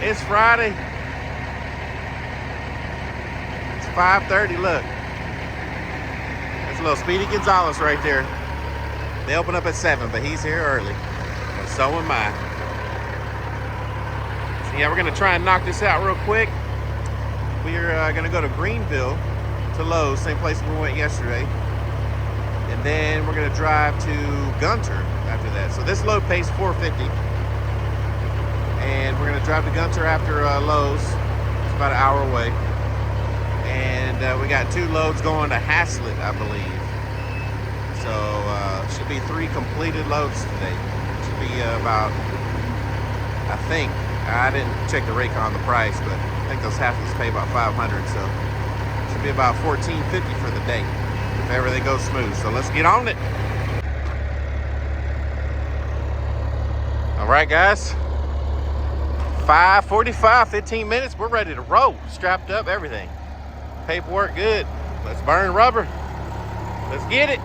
It's Friday. It's 5:30. Look, that's a little Speedy Gonzalez right there. They open up at 7, but he's here early. And so am I. So yeah, we're gonna try and knock this out real quick. We're gonna go to Greenville to Lowe's, same place we went yesterday, and then we're gonna drive to Gunter after that. So this load pays $4.50. And we're going to drive to Gunter after Lowe's. It's about an hour away. And we got 2 loads going to Haslett, I believe. So should be 3 completed loads today. Should be about, I think, I didn't check the rate on the price, but I think those Haslets pay about $500. So should be about $14.50 for the day if everything goes smooth. So let's get on it. All right, guys. 5:45, 15 minutes. We're ready to roll. Strapped up, everything. Paperwork good. Let's burn rubber. Let's get it.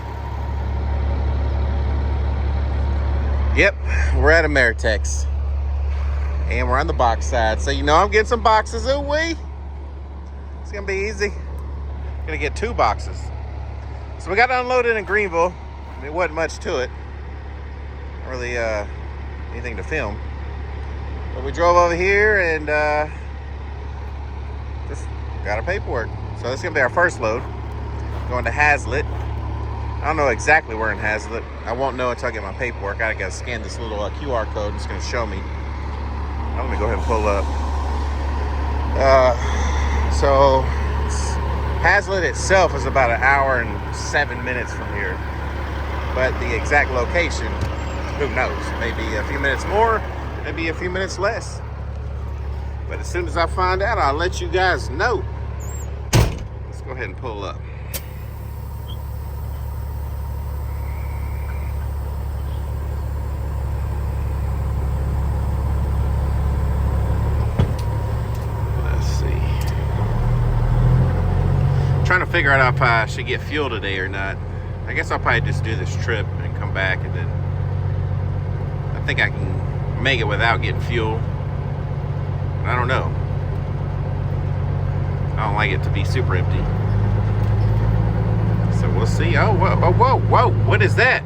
Yep, we're at a meritex. And we're on the box side. So you know I'm getting some boxes. Ooh-wee. It's gonna be easy. Gonna get 2 boxes. So we got unloaded in Greenville. There wasn't much to it. Not really anything to film. But we drove over here and just got our paperwork. So this is gonna be our first load. Going to Haslett. I don't know exactly where in Haslett. I won't know until I get my paperwork. I gotta scan this little QR code and it's gonna show me. I'm gonna go ahead and pull up. So Haslett itself is about an hour and 7 minutes from here. But the exact location, who knows? Maybe a few minutes more. Maybe a few minutes less. But as soon as I find out, I'll let you guys know. Let's go ahead and pull up. Let's see. I'm trying to figure out if I should get fuel today or not. I guess I'll probably just do this trip and come back, and then I think I can make it without getting fuel. I don't know. I don't like it to be super empty. So we'll see. Oh, whoa, whoa, whoa, whoa. What is that?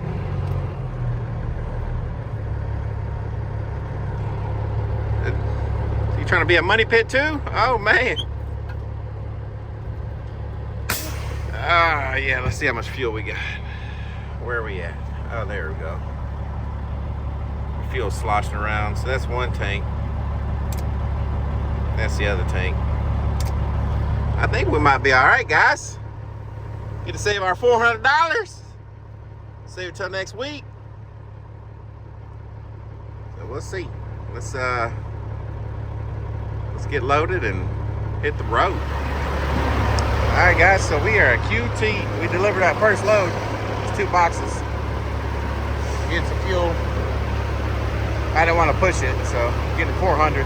You trying to be a money pit too? Oh, man. Yeah, let's see how much fuel we got. Where are we at? Oh, there we go. Fuel sloshing around. So that's one tank. That's the other tank. I think we might be all right, guys. Get to save our $400. Save it till next week. So we'll see. Let's get loaded and hit the road. All right, guys. So we are at QT. We delivered our first load. It's 2 boxes. Get some fuel. I didn't want to push it, so getting 400.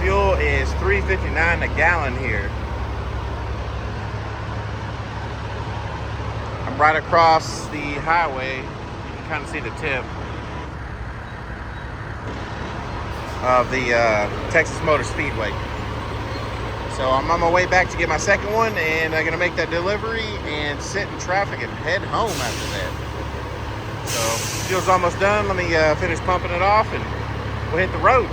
Fuel is $3.59 a gallon here. I'm right across the highway. You can kind of see the tip of the Texas Motor Speedway. So I'm on my way back to get my second one, and I'm gonna make that delivery and sit in traffic and head home after that. So fuel's almost done. Let me finish pumping it off and we'll hit the road.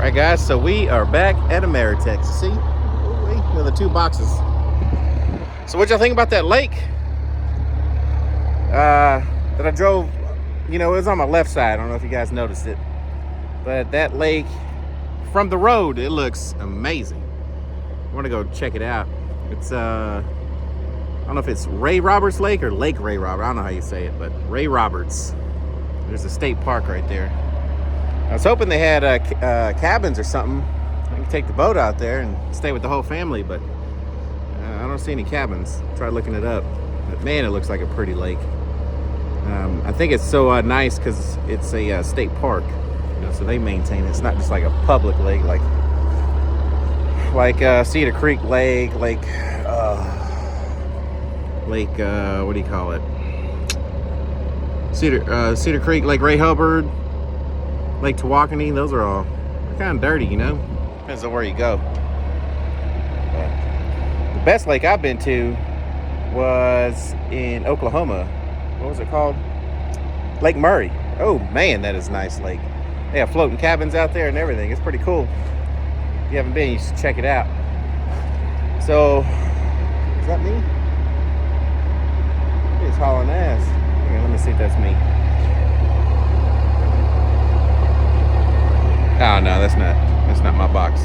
Alright guys, so we are back at a meritex. See? Ooh, the 2 boxes. So what y'all think about that lake? That I drove, it was on my left side. I don't know if you guys noticed it. But that lake, from the road, it looks amazing. I want to go check it out. It's, I don't know if it's Ray Roberts Lake or Lake Ray Roberts. I don't know how you say it, but Ray Roberts. There's a state park right there. I was hoping they had cabins or something. I can take the boat out there and stay with the whole family, but I don't see any cabins. Try looking it up. But man, it looks like a pretty lake. I think it's so nice because it's a state park, so they maintain it. It's not just like a public lake like Cedar Creek Lake, what do you call it? Cedar Creek, Lake Ray Hubbard, Lake Tawakoni. Those are all kind of dirty, Depends on where you go. The best lake I've been to was in Oklahoma. What was it called? Lake Murray. Oh man, that is a nice lake. They have floating cabins out there and everything. It's pretty cool. If you haven't been, you should check it out. So, is that me? It's hauling ass. Okay, let me see if that's me. Oh no, that's not my box.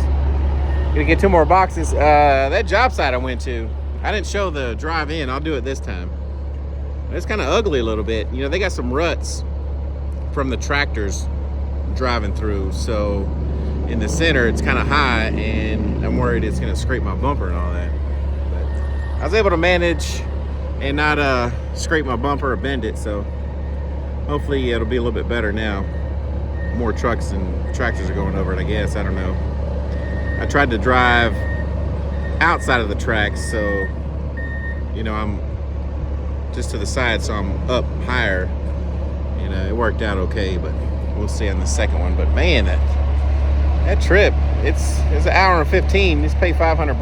Gonna get 2 more boxes. That job site I went to, I didn't show the drive in. I'll do it this time. It's kind of ugly a little bit. They got some ruts from the tractors driving through. So in the center, it's kind of high, and I'm worried it's going to scrape my bumper and all that. But I was able to manage and not scrape my bumper or bend it. So hopefully it'll be a little bit better now. More trucks and tractors are going over it, I guess. I don't know. I tried to drive outside of the tracks, so I'm just to the side, so I'm up higher. It worked out okay, but we'll see on the second one. But man, that trip, it's an hour and 15. Just pay $500.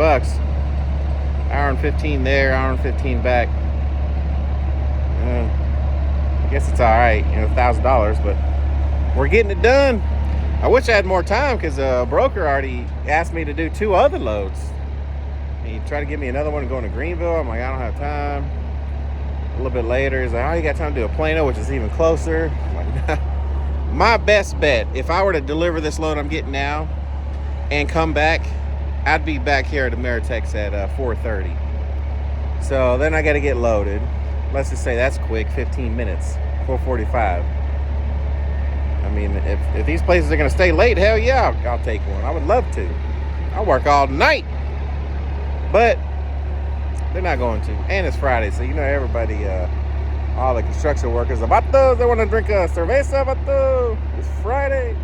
Hour and 15 there, hour and 15 back. I guess it's all right, $1,000, but we're getting it done. I wish I had more time because a broker already asked me to do 2 other loads. He tried to give me another one going to Greenville. I'm like, I don't have time. A little bit later, he's like, oh, you got time to do a Plano, which is even closer. I'm like, nah. My best bet, if I were to deliver this load I'm getting now and come back, I'd be back here at the meritex at 4:30. So then I got to get loaded. Let's just say that's quick, 15 minutes, 4:45. I mean, if these places are going to stay late, hell yeah, I'll take one. I would love to. I'll work all night. But they're not going to. And it's Friday, so everybody, all the construction workers, vatos, they want to drink a cerveza, vato. It's Friday.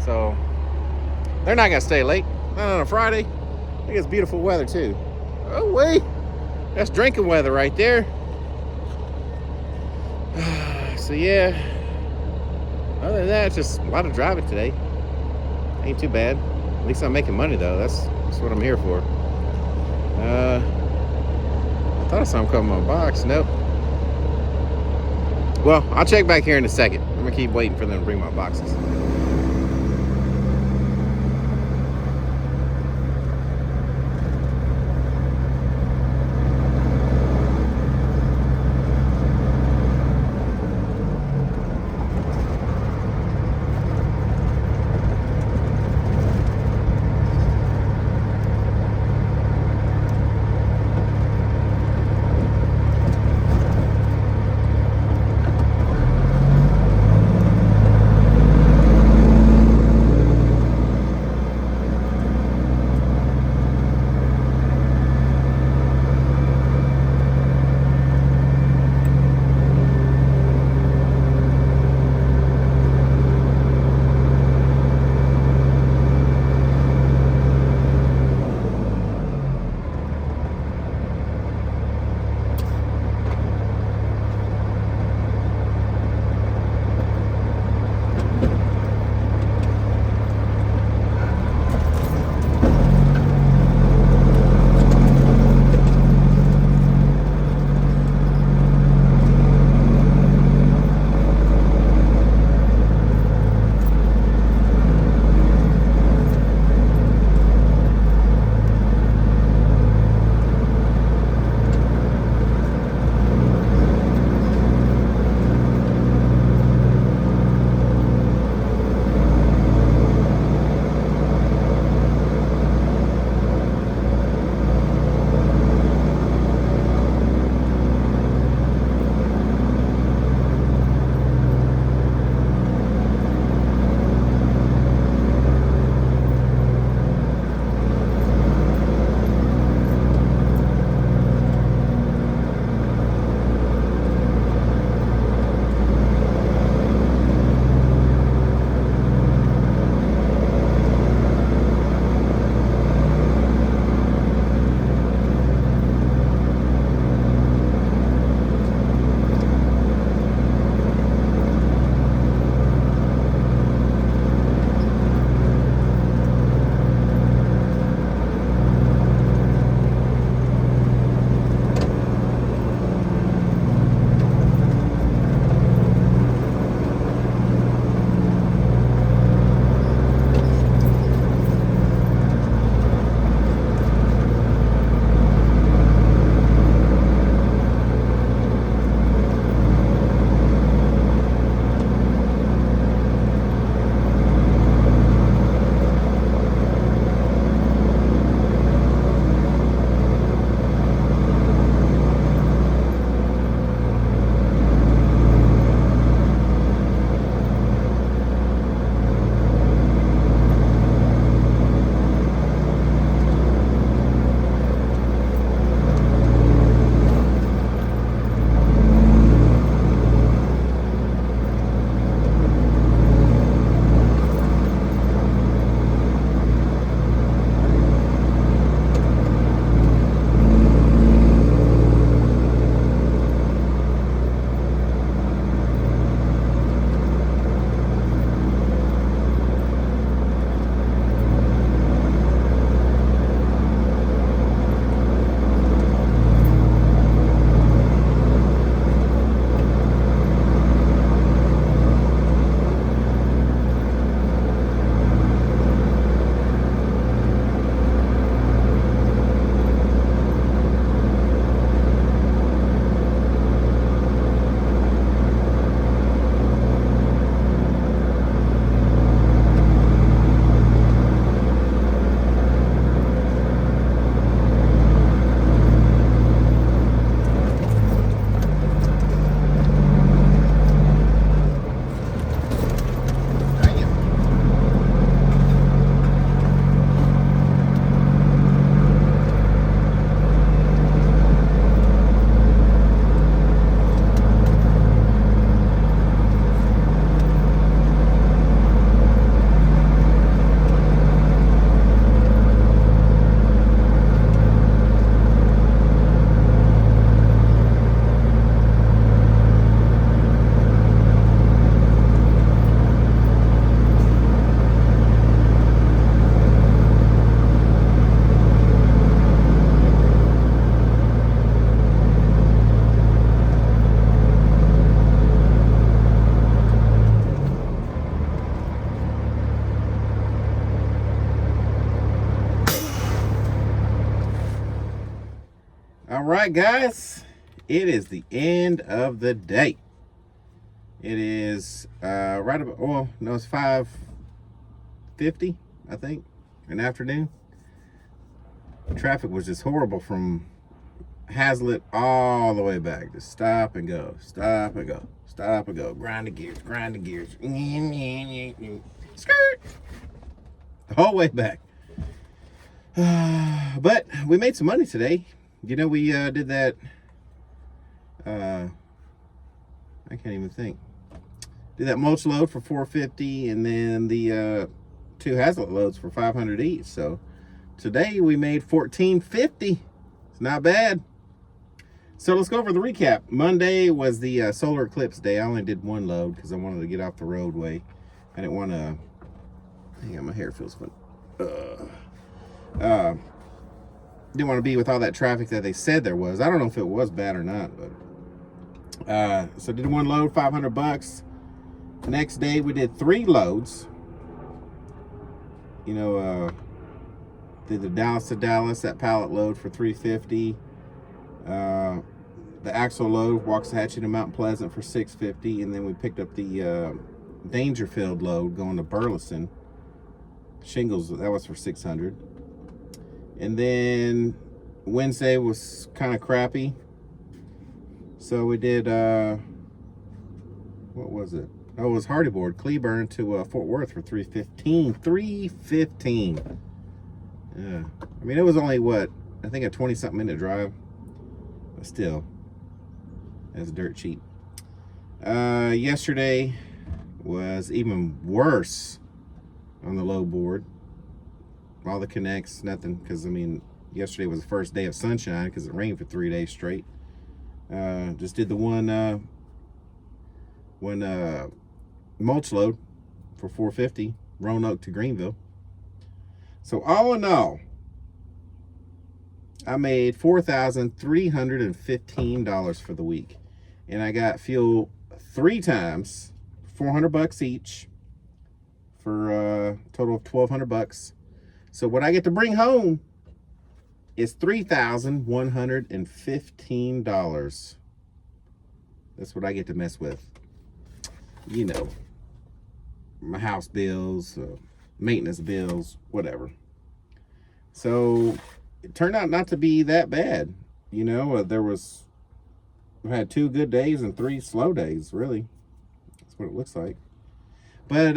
So they're not going to stay late. Not on a Friday. I think it's beautiful weather, too. Oh, wait. That's drinking weather right there. So, yeah. Other than that, it's just a lot of driving today. Ain't too bad. At least I'm making money, though. That's what I'm here for. I thought I saw him come in my box. Nope. Well, I'll check back here in a second. I'm going to keep waiting for them to bring my boxes. right, guys, it is the end of the day. It is right about, well, no, it's 5:50, I think, in the afternoon. Traffic was just horrible from Hazlitt all the way back. Just stop and go, stop and go, stop and go. Grind the gears, grind the gears. Skirt. The whole way back. But we made some money today. You know, we did that. I can't even think. Did that mulch load for $450, and then the 2 Hazlitt loads for $500 each. So today we made $1450. It's not bad. So let's go over the recap. Monday was the solar eclipse day. I only did 1 load because I wanted to get off the roadway. I didn't want to. Hang on, my hair feels funny. Didn't want to be with all that traffic that they said there was. I don't know if it was bad or not, but so did 1 load, $500. Next day we did 3 loads. You know, did the Dallas to Dallas, that pallet load for $350. The axle load, Waxahachie to Mount Pleasant for $650, and then we picked up the Dangerfield load going to Burleson. Shingles, that was for $600. And then Wednesday was kind of crappy, so we did what was it? Oh, it was Hardy Board, Cleburne to Fort Worth for $315. $315. Yeah, I mean, it was only what, I think a 20-something minute drive, but still, that's dirt cheap. Yesterday was even worse on the low board. All the connects, nothing, because I mean, yesterday was the first day of sunshine because it rained for 3 days straight. Just did the one mulch load for $450, Roanoke to Greenville. So all in all, I made $4,315 for the week, and I got fuel 3 times, $400 each, for a total of $1,200. So what I get to bring home is $3,115. That's what I get to mess with. You know, my house bills, maintenance bills, whatever. So it turned out not to be that bad. You know, I had 2 good days and 3 slow days, really. That's what it looks like. But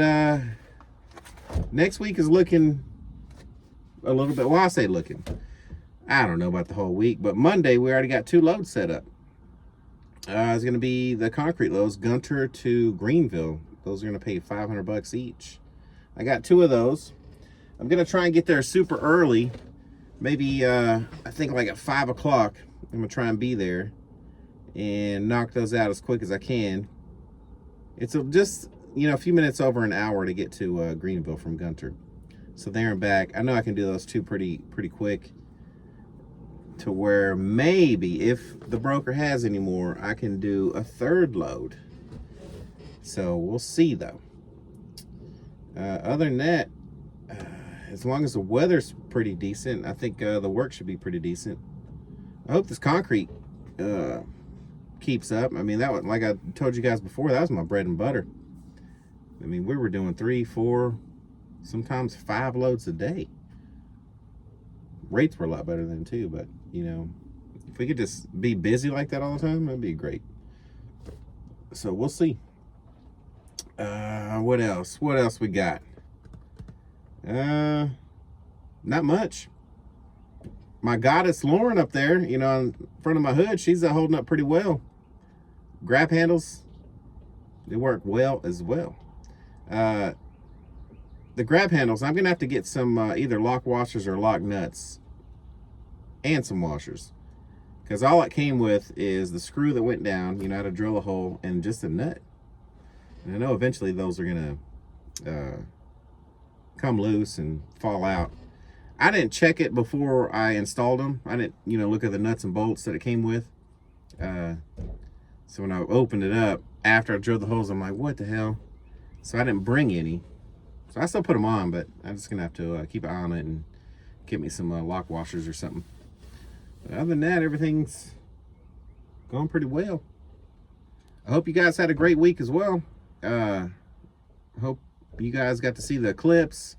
next week is looking a little bit, well, I say looking, I don't know about the whole week, but Monday we already got 2 loads set up. It's going to be the concrete loads, Gunter to Greenville. Those are going to pay $500 each. I got 2 of those. I'm going to try and get there super early, maybe I think like at 5 o'clock. I'm going to try and be there and knock those out as quick as I can. It's just, you know, a few minutes over an hour to get to Greenville from Gunter. So there and back, I know I can do those 2 pretty quick, to where maybe if the broker has any more, I can do a 3rd load. So we'll see though. Other than that, as long as the weather's pretty decent, I think the work should be pretty decent. I hope this concrete keeps up. I mean, that was, like I told you guys before, that was my bread and butter. I mean, we were doing 3, 4, sometimes 5 loads a day. Rates were a lot better than 2, but you know, if we could just be busy like that all the time, that'd be great. So we'll see. What else we got? Not much. My goddess Lauren up there, you know, in front of my hood, she's holding up pretty well. Grab handles, they work well as well. The grab handles, I'm gonna have to get some either lock washers or lock nuts, and some washers, because all it came with is the screw that went down, you know, how to drill a hole, and just a nut. And I know eventually those are gonna come loose and fall out. I didn't check it before I installed them. I didn't, you know, look at the nuts and bolts that it came with. So when I opened it up after I drilled the holes, I'm like, what the hell? So I didn't bring any. So I still put them on, but I'm just gonna have to keep an eye on it and get me some lock washers or something. Other than that, everything's going pretty well. I hope you guys had a great week as well. Hope you guys got to see the eclipse,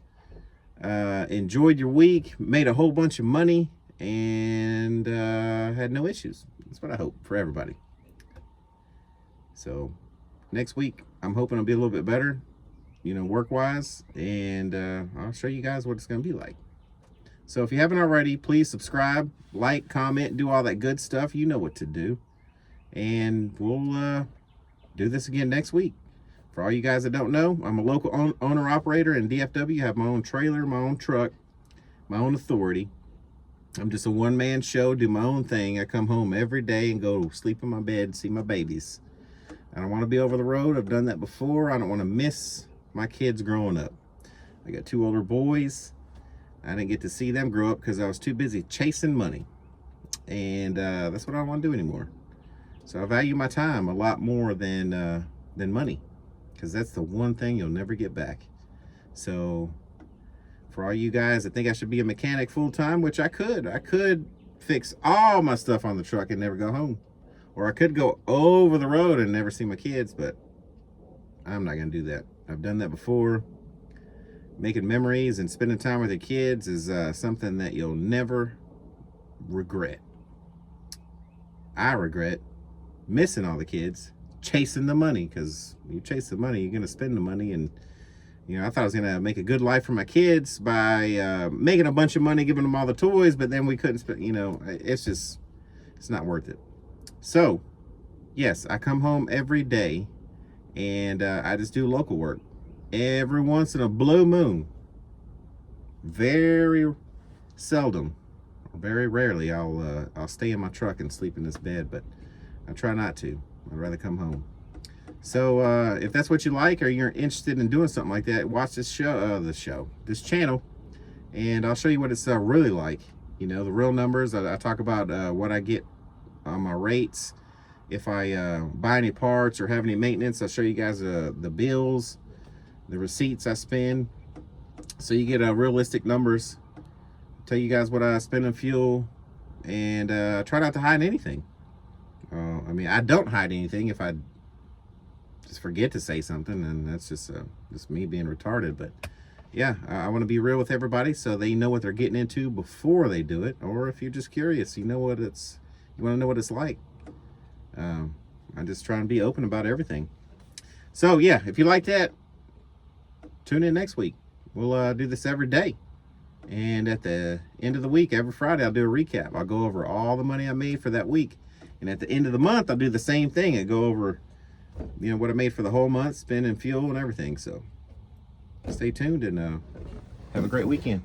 enjoyed your week, made a whole bunch of money, and had no issues. That's what I hope for everybody. So next week, I'm hoping it'll be a little bit better, work-wise, and I'll show you guys what it's going to be like. So if you haven't already, please subscribe, like, comment, do all that good stuff. You know what to do. And we'll do this again next week. For all you guys that don't know, I'm a local owner-operator in DFW. I have my own trailer, my own truck, my own authority. I'm just a one-man show, do my own thing. I come home every day and go sleep in my bed, see my babies. I don't want to be over the road. I've done that before. I don't want to miss my kids growing up. I got 2 older boys. I didn't get to see them grow up because I was too busy chasing money. And that's what I don't want to do anymore. So I value my time a lot more than money, because that's the one thing you'll never get back. So for all you guys that think I should be a mechanic full-time, which I could fix all my stuff on the truck and never go home. Or I could go over the road and never see my kids, but I'm not going to do that. I've done that before. Making memories and spending time with your kids is something that you'll never regret. I regret missing all the kids, chasing the money, because you chase the money, you're going to spend the money. And I thought I was going to make a good life for my kids by making a bunch of money, giving them all the toys, but then we couldn't spend, it's not worth it. So yes, I come home every day and I just do local work. Every once in a blue moon, very seldom, very rarely, I'll stay in my truck and sleep in this bed, but I try not to. I'd rather come home. So if that's what you like, or you're interested in doing something like that, watch this this channel, and I'll show you what it's really like. The real numbers. I talk about what I get on my rates. If I buy any parts or have any maintenance, I'll show you guys the bills, the receipts I spend, so you get realistic numbers. Tell you guys what I spend on fuel, and try not to hide anything. I don't hide anything. If I just forget to say something, and that's just me being retarded. But yeah, I want to be real with everybody so they know what they're getting into before they do it. Or if you're just curious, you want to know what it's like. I'm just trying to be open about everything. So yeah, if you like that, tune in next week. We'll do this every day. And at the end of the week, every Friday, I'll do a recap. I'll go over all the money I made for that week. And at the end of the month, I'll do the same thing. I go over, what I made for the whole month, spending fuel and everything. So stay tuned and have a great weekend.